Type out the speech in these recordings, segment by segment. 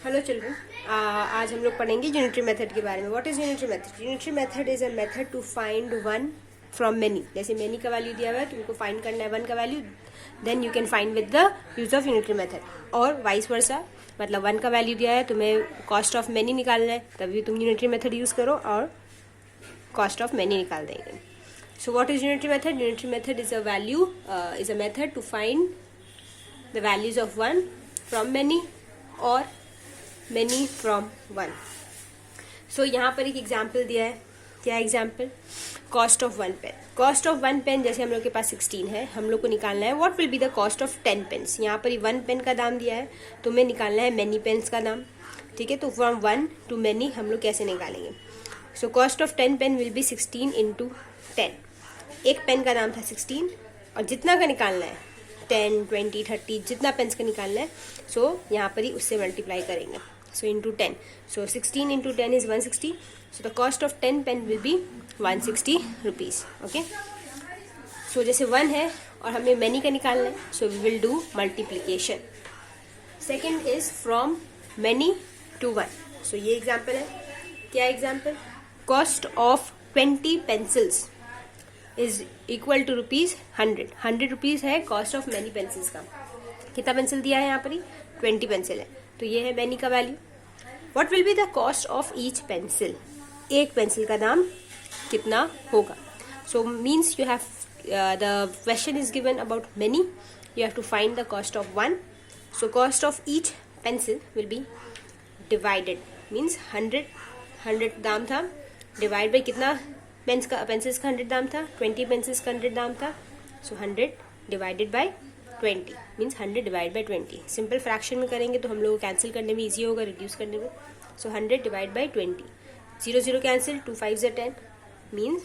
Hello children, आज हम लोग पढ़ेंगे यूनिटरी मेथड के बारे में। What is unitary method? Unitary method is a method to find one from many. जैसे मेनी का वैल्यू दिया हुआ है, तुमको फाइंड करना है वन का value, then you can find with the use of unitary method. और वाइस वर्सा, मतलब वन का वैल्यू दिया है, तुम्हें कॉस्ट ऑफ मेनी निकालना है, तभी तुम यूनिटरी मेथड यूज करो और कॉस्ट ऑफ मेनी निकाल देंगे। So what is unitary method? Unitary method is a method to find the values of one from many और मेनी फ्रॉम वन। सो यहाँ पर एक एग्जाम्पल दिया है। क्या example? Cost of one pen. Cost of one pen, जैसे हम लोग के पास 16 है, हम लोग को निकालना है what will be the cost of 10 pens. यहाँ पर वन पेन का दाम दिया है, तो हमें निकालना है मेनी पेन्स का दाम। ठीक है, तो फ्रॉम वन टू मेनी हम लोग कैसे निकालेंगे? So cost of 10 pen will be 16 into 10। एक पेन का दाम था 16 और जितना का निकालना है 10, 20, 30, जितना पेन्स का निकालना है, सो यहाँ पर ही उससे मल्टीप्लाई करेंगे। So into 10. So 16 into 10 is 160. So the cost of 10 pen will be 160 rupees. Okay. So जैसे 1 है और हमें many का निकालना है, so we will do multiplication. Second is from many to 1. So ये example है. क्या example? Cost of 20 pencils is equal to rupees 100. 100 rupees है cost of many pencils का. कितना पेंसिल दिया है यहाँ पर ही? 20 पेंसिल है, तो ये है मेनी का value. What will be the cost of each pencil? एक पेंसिल का दाम कितना होगा? So means you have the question is given about many, you have to find the cost of one. So cost of each pencil will be divided, means 100 दाम था, divide by कितना pencils का 100 दाम था? 20 पेंसिल्स का 100 दाम था, सो 100 divided by 20 means 100 divide by 20। Simple fraction में करेंगे तो हम लोग को कैंसिल करने में ईजी होगा, रिड्यूस करने में। सो 100 डिवाइड बाई 20, 0 0 कैंसिल, 2 5 ज़ा 10 मीन्स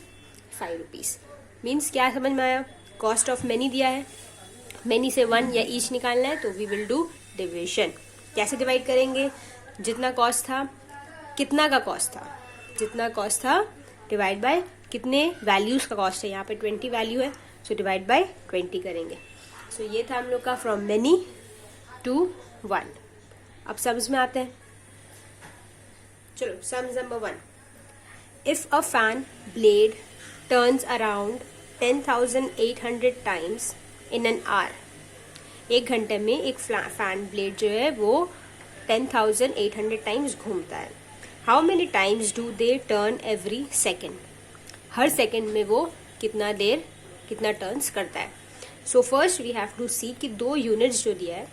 5 रुपीज़। मीन्स क्या समझ में आया? कॉस्ट ऑफ मेनी दिया है, मेनी से वन या ईच निकालना है, तो वी विल डू डिविजन। कैसे डिवाइड करेंगे? जितना कॉस्ट था, कितना का कॉस्ट था, जितना कॉस्ट था डिवाइड बाय कितने वैल्यूज़ का कॉस्ट है। यहाँ पे 20 वैल्यू है, सो डिवाइड बाय 20 करेंगे। सो ये था हम लोग का फ्रॉम मेनी टू वन। अब सम्स में आते हैं। चलो, sums number 1। If a fan blade turns around 10,800 times in an hour, एक घंटे में एक फैन ब्लेड जो है वो 10,800 टाइम्स घूमता है। How many times do they turn every second? हर सेकेंड में वो कितना टर्न्स करता है। So first we have to see कि दो यूनिट्स जो दिया है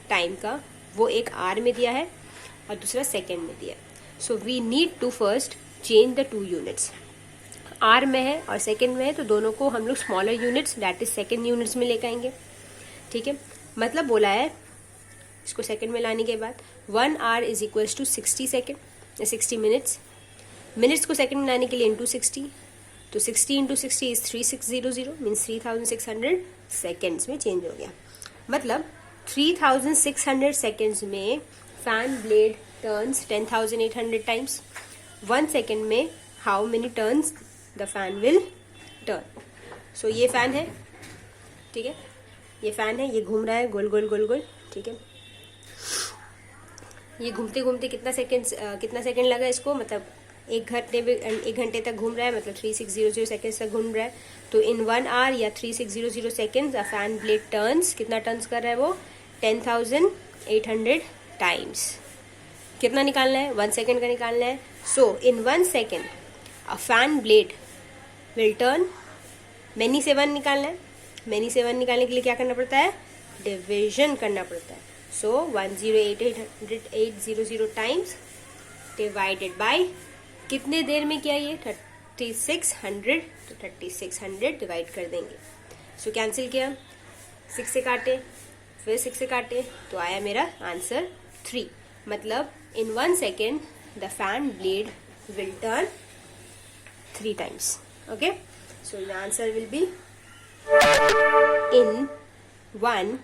टाइम का, वो एक आर में दिया है और दूसरा सेकेंड में दिया है। So we need to first change the two units. आर में है और सेकेंड में है, तो दोनों को हम लोग smaller units that is second units में लेकर आएंगे। ठीक है, मतलब बोला है इसको सेकेंड में लाने के बाद 1 hour is equals to 60 second, 60 minutes. Minutes को सेकेंड में लाने के लिए इंटू 60, तो 60 इंटू 60 इज 3600 मीन्स 3600 सेकेंड्स में चेंज हो गया। मतलब 3600 सेकेंड्स में fan blade turns 10,800 times. 1 second में how many turns the fan will turn? So ये फैन है, ठीक है, ये फैन है, ये घूम रहा है गोल गोल गोल गोल। ठीक है, ये घूमते घूमते कितना सेकेंड लगा इसको? मतलब एक घंटे तक घूम रहा है, मतलब 3600 सेकेंड्स तक घूम रहा है। तो इन 1 आवर या 3600 seconds a fan blade turns, कितना टर्न्स कर रहा है वो? 10,800 टाइम्स। कितना निकालना है? 1 सेकेंड का निकालना है। सो इन 1 second a fan blade will turn, many से 1 निकालना है, मेनी से 1 निकालने के लिए क्या करना पड़ता है? डिविजन करना पड़ता है। सो 10,800 टाइम्स डिवाइडेड बाई कितने देर में किया ये? 3600, तो 3600 डिवाइड कर देंगे। सो कैंसिल किया, 6 से काटे, फिर 6 से काटे, तो आया मेरा आंसर 3। मतलब इन 1 second the fan blade will turn 3 times. Okay, so the answer will be in 1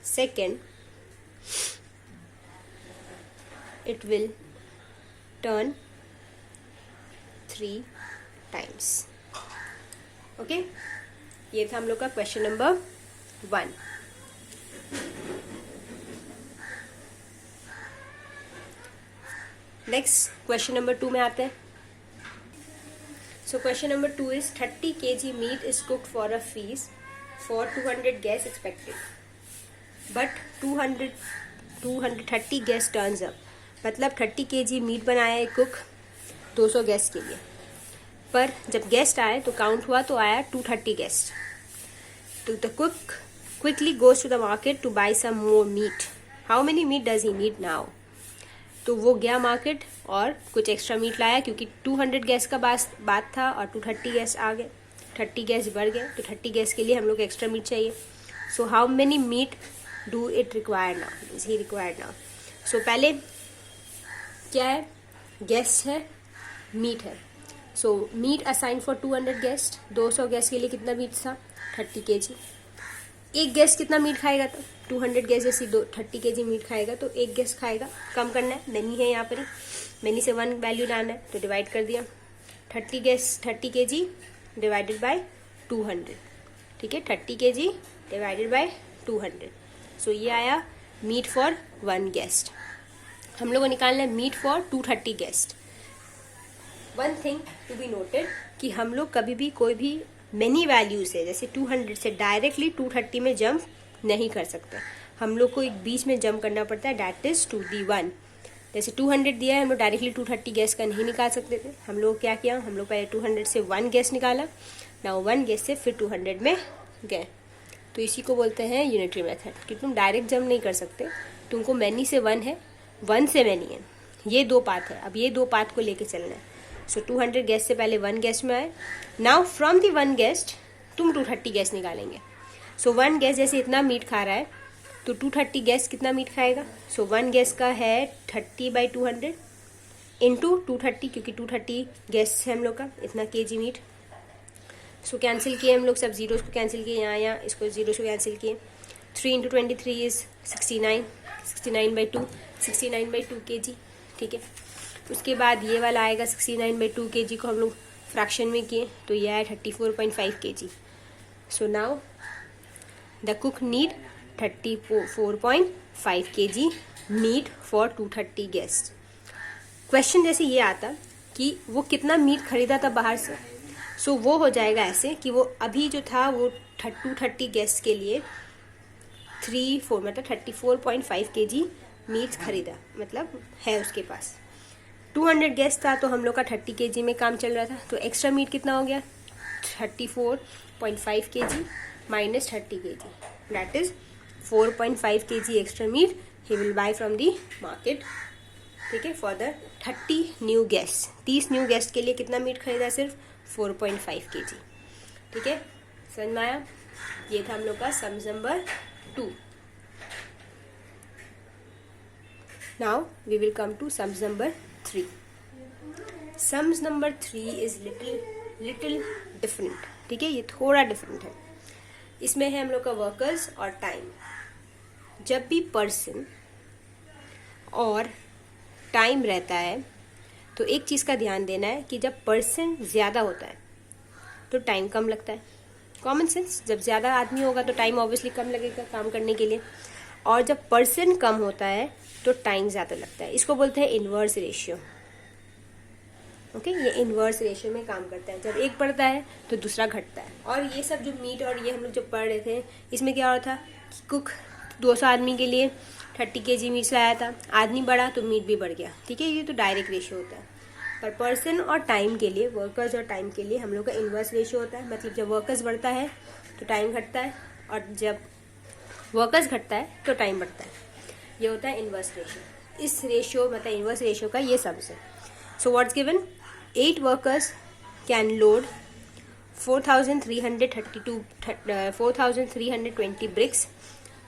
second it will turn 3 times. Okay, ये था हम लोग का question number 1। Next question number 2 में आते हैं. So question number 2 is 30 kg meat is cooked for a feast for 200 guests expected. But 230 guests turns up. मतलब 30 kg meet बनाया है कुक 200 गेस्ट के लिए. पर जब गेस्ट आए तो काउंट हुआ तो आया 230 गेस्ट. तो the cook quickly goes to the market to buy some more meat. How many meat does he need now? तो वो गया मार्केट और कुछ एक्स्ट्रा मीट लाया क्योंकि 200 गेस्ट का बात था और 230 गेस्ट आ गए, 30 गेस्ट बढ़ गए. तो 30 गेस्ट के लिए हम लोग को एक्स्ट्रा मीट चाहिए. So how many meat do it require now? Is he required now? So पहले क्या है? गेस्ट है, मीट है. So meat assign for 200 guest. 200 guest के लिए कितना मीट था? 30 kg. एक गेस्ट कितना मीट खाएगा? तो 200 गेस्ट जैसे 30 kg मीट खाएगा तो एक गेस्ट खाएगा. कम करना है, मैनी है यहाँ पर ही, मैनी से 1 वैल्यू लाना है तो डिवाइड कर दिया. 30 kg डिवाइडेड बाय 200. ठीक है, 30 kg डिवाइडेड बाय 200. सो ये आया मीट फॉर 1 गेस्ट. हम लोग को निकालना है meat for 230 guest. One thing to be noted कि हम लोग कभी भी कोई भी मेनी वैल्यू से जैसे 200 से डायरेक्टली 230 में जंप नहीं कर सकते. हम लोग को एक बीच में जंप करना पड़ता है, डैट इज टू दी 1. जैसे 200 दिया है, हम लोग डायरेक्टली 230 गेस्ट का नहीं निकाल सकते थे. हम लोग क्या किया? हम लोग पहले 200 से 1 गेस्ट निकाला, नाउ 1 गेस्ट से फिर 200 में गए. तो इसी को बोलते हैं यूनिटरी मेथड कि तुम डायरेक्ट जंप नहीं कर सकते. तुमको मैनी से 1 है, 1 से मैनी है, ये 2 पाथ है. अब ये 2 पाथ को लेके चलना है. सो 200 गेस्ट से पहले 1 गेस्ट में आए. नाउ फ्रॉम दी 1 गेस्ट तुम 230 गेस्ट निकालेंगे. सो 1 गेस्ट जैसे इतना मीट खा रहा है तो 230 गेस्ट कितना मीट खाएगा? सो 1 गेस्ट का है 30/200 इंटू 230 क्योंकि 230 गेस्ट है हम लोग का, इतना kg मीट. सो कैंसिल किए हम लोग, सब जीरोस को कैंसिल किए, यहाँ इसको जीरो से कैंसिल किए. 3 इंटू 23 इज 69, 69/2, 69/2 kg. ठीक है, उसके बाद ये वाला आएगा 69/2 kg को हम लोग फ्रैक्शन में किए तो ये आया 34.5 kg. So now the cook need 34.5 kg meat for 230 guest. Question जैसे ये आता कि वो कितना मीट खरीदा था बाहर से. सो वो हो जाएगा ऐसे कि वो अभी जो था वो 230 गेस्ट के लिए 34.5 kg मीट खरीदा, मतलब है उसके पास. 200 गेस्ट था तो हम लोग का 30 kg में काम चल रहा था. तो एक्स्ट्रा मीट कितना हो गया? 34.5 kg minus 30 kg, that is 4.5 kg extra meat he will buy from the market. ठीक है, for the 30 new guest. 30 new guest के लिए कितना मीट खरीदा? सिर्फ 4.5 kg. ठीक है, समझ में आया? ये था हम लोग का sums number 2. Now we will come to sums number 3. Sums number 3 is little different. ठीक है, ये थोड़ा डिफरेंट है. इसमें है हम लोग का वर्कर्स और टाइम. जब भी पर्सन और टाइम रहता है तो एक चीज़ का ध्यान देना है कि जब पर्सन ज़्यादा होता है तो टाइम कम लगता है. कॉमन सेंस, जब ज़्यादा आदमी होगा तो टाइम ऑब्वियसली कम लगेगा काम करने के लिए. और जब पर्सन कम होता है तो टाइम ज़्यादा लगता है. इसको बोलते हैं इन्वर्स रेशियो. ओके, ये इन्वर्स रेशियो में काम करता है. जब एक बढ़ता है तो दूसरा घटता है. और ये सब जो मीट और ये हम लोग जो पढ़ रहे थे इसमें क्या हो रहा था कि कुक 200 आदमी के लिए 30 kg मीट लाया था. आदमी बढ़ा तो मीट भी बढ़ गया. ठीक है, ये तो डायरेक्ट रेशियो होता है. पर पर्सन और टाइम के लिए, वर्कर्स और टाइम के लिए हम लोग का इन्वर्स रेशियो होता है. मतलब जब वर्कर्स बढ़ता है तो टाइम घटता है और जब वर्कर्स घटता है तो टाइम बढ़ता है. ये होता है इन्वर्स रेशियो. इस रेशियो मतलब इन्वर्स रेशियो का ये सम्स है. So what's given? 8 workers can load 4,320 bricks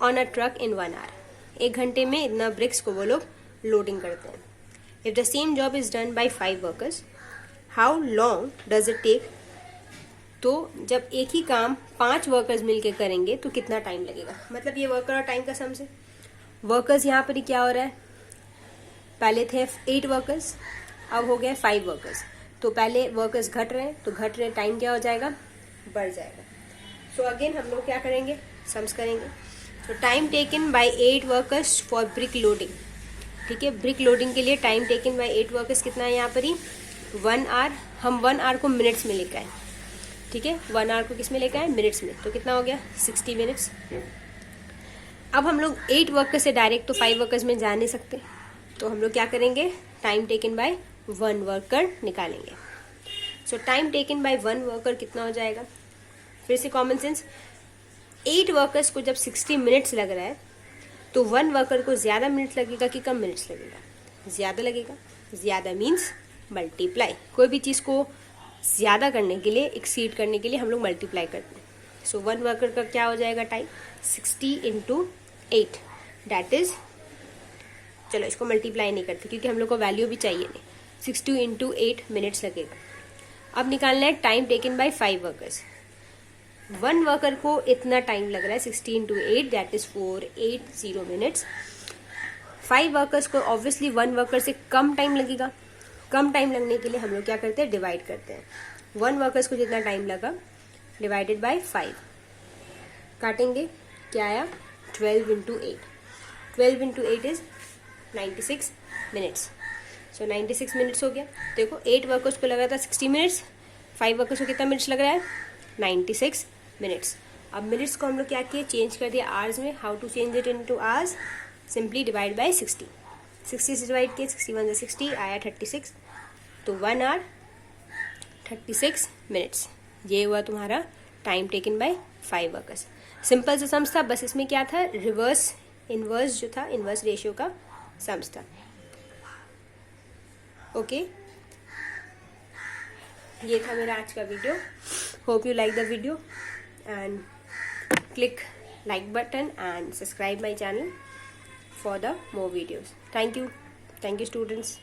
on a truck in 1 hour. 1 घंटे में इतना ब्रिक्स को वो लोग लोडिंग करते हैं. If the same job is done by 5 workers, how long does it take? तो जब एक ही काम 5 वर्कर्स मिलके करेंगे तो कितना टाइम लगेगा. मतलब ये वर्कर और टाइम का सम्स है. वर्कर्स यहाँ पर ही क्या हो रहा है, पहले थे 8 वर्कर्स, अब हो गया 5 वर्कर्स. तो पहले वर्कर्स घट रहे हैं तो घट रहे, टाइम क्या हो जाएगा? बढ़ जाएगा. सो अगेन हम लोग क्या करेंगे? सम्स करेंगे. तो time taken by 8 workers for brick loading. ठीक है। ब्रिक लोडिंग के लिए टाइम टेकन बाय 8 वर्कर्स कितना है यहाँ पर ही 1 आवर। हम 1 आवर को मिनट्स में लेकर आए, ठीक है, 1 आवर को किस में लेकर आए मिनट्स में, तो कितना हो गया 60 मिनट्स। अब हम लोग 8 वर्कर्स से डायरेक्ट तो 5 वर्कर्स में जा नहीं सकते, तो हम लोग क्या करेंगे टाइम टेकन बाय 1 वर्कर निकालेंगे। सो टाइम टेकन बाय 1 वर्कर कितना हो जाएगा, फिर से कॉमन सेंस, 8 वर्कर्स को जब 60 मिनट्स लग रहा है तो 1 वर्कर को ज़्यादा मिनट्स लगेगा कि कम मिनट्स लगेगा, ज़्यादा लगेगा। ज़्यादा मीन्स मल्टीप्लाई, कोई भी चीज़ को ज़्यादा करने के लिए, एक्सीड करने के लिए हम लोग मल्टीप्लाई करते हैं। सो 1 वर्कर का क्या हो जाएगा टाइम 60 × 8 दैट इज, चलो इसको मल्टीप्लाई नहीं करते क्योंकि हम लोग को वैल्यू भी चाहिए नहीं, 60 × 8 मिनट्स लगेगा। अब निकालना है time taken by 5 workers. 1 worker को इतना टाइम लग रहा है 60 × 8 दैट इज 480 मिनट्स। 5 वर्कर्स को ऑब्वियसली 1 वर्कर से कम टाइम लगेगा, कम टाइम लगने के लिए हम लोग क्या करते हैं डिवाइड करते हैं। 1 वर्कर्स को जितना टाइम लगा डिवाइडेड बाय 5, काटेंगे क्या आया 12 × 8, 12 × 8 इज 96 मिनट्स। सो 96 मिनट्स हो गया। देखो 8 वर्कर्स को लगा था 60 मिनट्स, 5 वर्कर्स को कितना मिनट्स लग रहा है 96 मिनट्स। अब मिनट्स को हम लोग क्या किए चेंज कर दिया आवर्स में। How to change it into hours, simply divide by 60, 60 से डिवाइड किए 61 से 60 आया 36, तो 1 आवर 36 मिनट्स। ये हुआ तुम्हारा time taken by 5 workers. Simple सा सम्स था, बस इसमें क्या था रिवर्स इनवर्स जो था इनवर्स रेशियो का सम्स था। ओके ये था मेरा आज का video. Hope you like the video and click like button and subscribe my channel for the more videos. Thank you students.